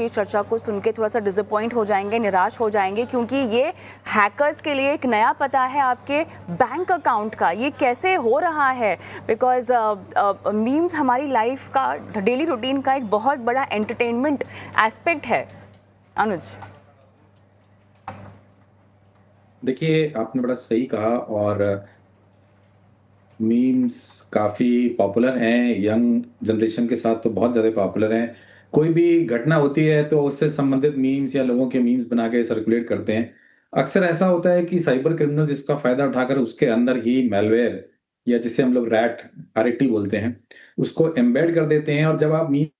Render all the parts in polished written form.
की चर्चा को सुन के थोड़ा सा डिसअपॉइंट हो जाएंगे, निराश हो जाएंगे, क्योंकि ये हैकर्स के लिए एक नया पता है आपके बैंक अकाउंट का, ये कैसे हो रहा है। बिकॉज मीम्स हमारी लाइफ का, डेली रूटीन का एक बहुत बड़ा एंटरटेनमेंट एस्पेक्ट है। अनुज, देखिए, आपने बड़ा सही कहा। और मीम्स काफी पॉपुलर हैं, यंग जनरेशन के साथ तो बहुत ज्यादा पॉपुलर हैं। कोई भी घटना होती है तो उससे संबंधित मीम्स या लोगों के मीम्स बना के सर्कुलेट करते हैं। अक्सर ऐसा होता है कि साइबर क्रिमिनल्स इसका फायदा उठाकर उसके अंदर ही मैलवेयर, या जिसे हम लोग रैट, आरएटी बोलते हैं, उसको एम्बेड कर देते हैं। और जब आप मीम्स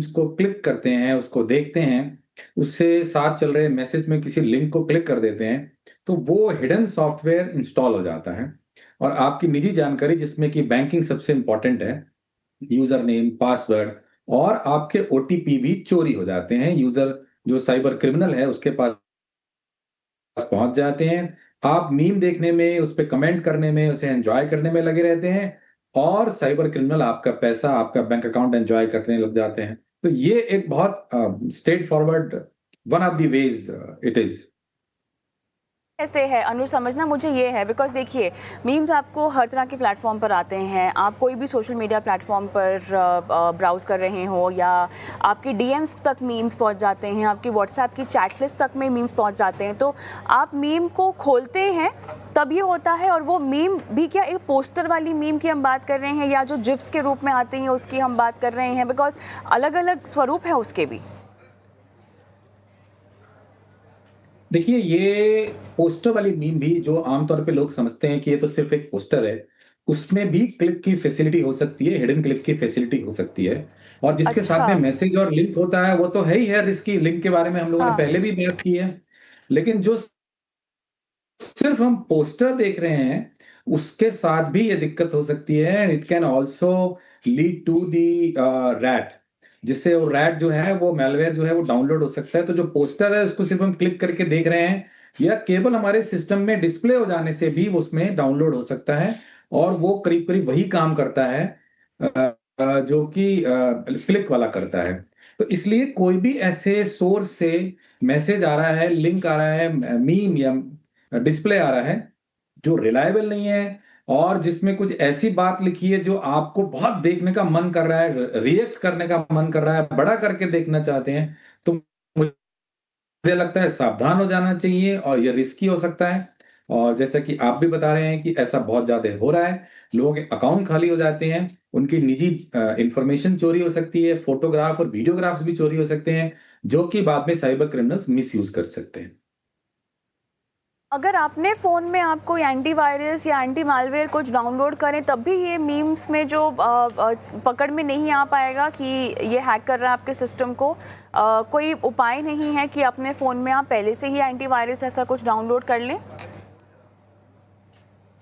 को क्लिक करते हैं, उसको देखते हैं, उससे साथ चल रहे मैसेज में किसी लिंक को क्लिक कर देते हैं, तो वो हिडन सॉफ्टवेयर इंस्टॉल हो जाता है और आपकी निजी जानकारी, जिसमें कि बैंकिंग सबसे इंपॉर्टेंट है, यूजर नेम, पासवर्ड और आपके ओटीपी भी चोरी हो जाते हैं। यूजर जो साइबर क्रिमिनल है उसके पास पहुंच जाते हैं। आप मीम देखने में, उस पर कमेंट करने में, उसे एंजॉय करने में लगे रहते हैं, और साइबर क्रिमिनल आपका पैसा, आपका बैंक अकाउंट एंजॉय करने लग जाते हैं। तो ये एक बहुत straight forward, one of the ways it is. कैसे है अनु, समझना मुझे ये है, बिकॉज देखिए मीम्स आपको हर तरह के प्लेटफॉर्म पर आते हैं। आप कोई भी सोशल मीडिया प्लेटफॉर्म पर ब्राउज़ कर रहे हो, या आपके डीएम्स तक मीम्स पहुंच जाते हैं, आपकी व्हाट्सएप की चैट लिस्ट तक में मीम्स पहुंच जाते हैं। तो आप मीम को खोलते हैं तब ये होता है, और वो मीम भी क्या एक पोस्टर वाली मीम की हम बात कर रहे हैं, या जो जिफ्स के रूप में आती हैं उसकी हम बात कर रहे हैं, बिकॉज अलग अलग स्वरूप है उसके भी। देखिए, ये पोस्टर वाली मीम भी, जो आमतौर पे लोग समझते हैं कि ये तो सिर्फ एक पोस्टर है, उसमें भी क्लिक की फैसिलिटी हो सकती है, हिडन क्लिक की फैसिलिटी हो सकती है। और जिसके साथ अच्छा। में मैसेज और लिंक होता है वो तो है ही है रिस्की। लिंक के बारे में हम लोगों ने हाँ। पहले भी बात की है। लेकिन जो सिर्फ हम पोस्टर देख रहे हैं, उसके साथ भी ये दिक्कत हो सकती है। It can also lead to the rat, जिससे वो रैट जो है, वो मैलवेयर जो है, वो डाउनलोड हो सकता है। तो जो पोस्टर है उसको सिर्फ हम क्लिक करके देख रहे हैं, या केवल हमारे सिस्टम में डिस्प्ले हो जाने से भी उसमें डाउनलोड हो सकता है। और वो करीब करीब वही काम करता है जो कि क्लिक वाला करता है। तो इसलिए कोई भी ऐसे सोर्स से मैसेज आ रहा है, लिंक आ रहा है, मीम या डिस्प्ले आ रहा है, जो रिलायबल नहीं है, और जिसमें कुछ ऐसी बात लिखी है जो आपको बहुत देखने का मन कर रहा है, रिएक्ट करने का मन कर रहा है, बड़ा करके देखना चाहते हैं, तो मुझे लगता है सावधान हो जाना चाहिए, और ये रिस्की हो सकता है। और जैसा कि आप भी बता रहे हैं कि ऐसा बहुत ज्यादा हो रहा है, लोगों के अकाउंट खाली हो जाते हैं, उनकी निजी इंफॉर्मेशन चोरी हो सकती है, फोटोग्राफ और वीडियोग्राफ्स भी चोरी हो सकते हैं, जो कि बाद में साइबर क्रिमिनल्स मिस यूज कर सकते हैं। अगर आपने फ़ोन में आप कोई एंटीवायरस या एंटी मालवेयर कुछ डाउनलोड करें, तब भी ये मीम्स में जो पकड़ में नहीं आ पाएगा कि ये हैक कर रहा है आपके सिस्टम को। कोई उपाय नहीं है कि अपने फ़ोन में आप पहले से ही एंटीवायरस ऐसा कुछ डाउनलोड कर लें?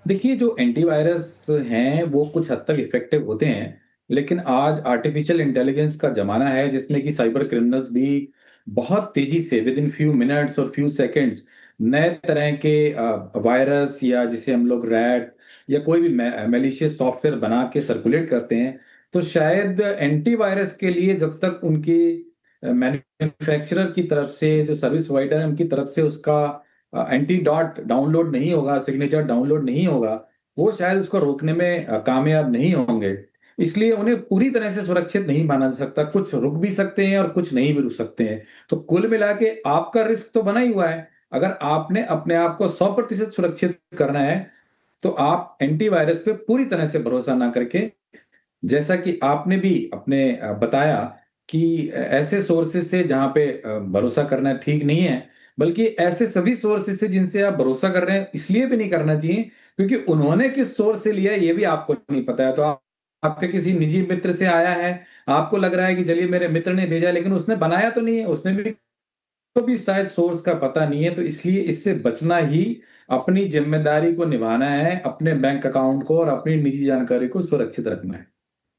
देखिए, जो एंटीवायरस हैं वो कुछ हद तक इफेक्टिव होते हैं, लेकिन आज आर्टिफिशियल इंटेलिजेंस का जमाना है, जिसमें कि साइबर क्रिमिनल्स भी बहुत तेजी से, विद इन फ्यू मिनट्स और फ्यू सेकंड्स, नए तरह के वायरस, या जिसे हम लोग रैट या कोई भी मैलिशियस सॉफ्टवेयर बना के सर्कुलेट करते हैं। तो शायद एंटीवायरस के लिए जब तक उनकी मैन्युफैक्चरर की तरफ से, जो सर्विस प्रोवाइडर है उनकी तरफ से, उसका एंटी डॉट डाउनलोड नहीं होगा, सिग्नेचर डाउनलोड नहीं होगा, वो शायद उसको रोकने में कामयाब नहीं होंगे। इसलिए उन्हें पूरी तरह से सुरक्षित नहीं माना जा सकता। कुछ रुक भी सकते हैं और कुछ नहीं भी रुक सकते हैं। तो कुल मिला के आपका रिस्क तो बना ही हुआ है। अगर आपने अपने आप को 100% सुरक्षित करना है, तो आप एंटीवायरस पे पूरी तरह से भरोसा ना करके, जैसा कि आपने भी अपने बताया कि ऐसे सोर्सेज से जहां पे भरोसा करना ठीक नहीं है, बल्कि ऐसे सभी सोर्सेज से जिनसे आप भरोसा कर रहे हैं, इसलिए भी नहीं करना चाहिए क्योंकि उन्होंने किस सोर्स से लिया है ये भी आपको नहीं पता है। तो आपके किसी निजी मित्र से आया है, आपको लग रहा है कि चलिए मेरे मित्र ने भेजा, लेकिन उसने बनाया तो नहीं है, उसने भी, तो भी शायद सोर्स का पता नहीं है। तो इसलिए इससे बचना ही, अपनी जिम्मेदारी को निभाना है, अपने बैंक अकाउंट को और अपनी निजी जानकारी को सुरक्षित रखना है।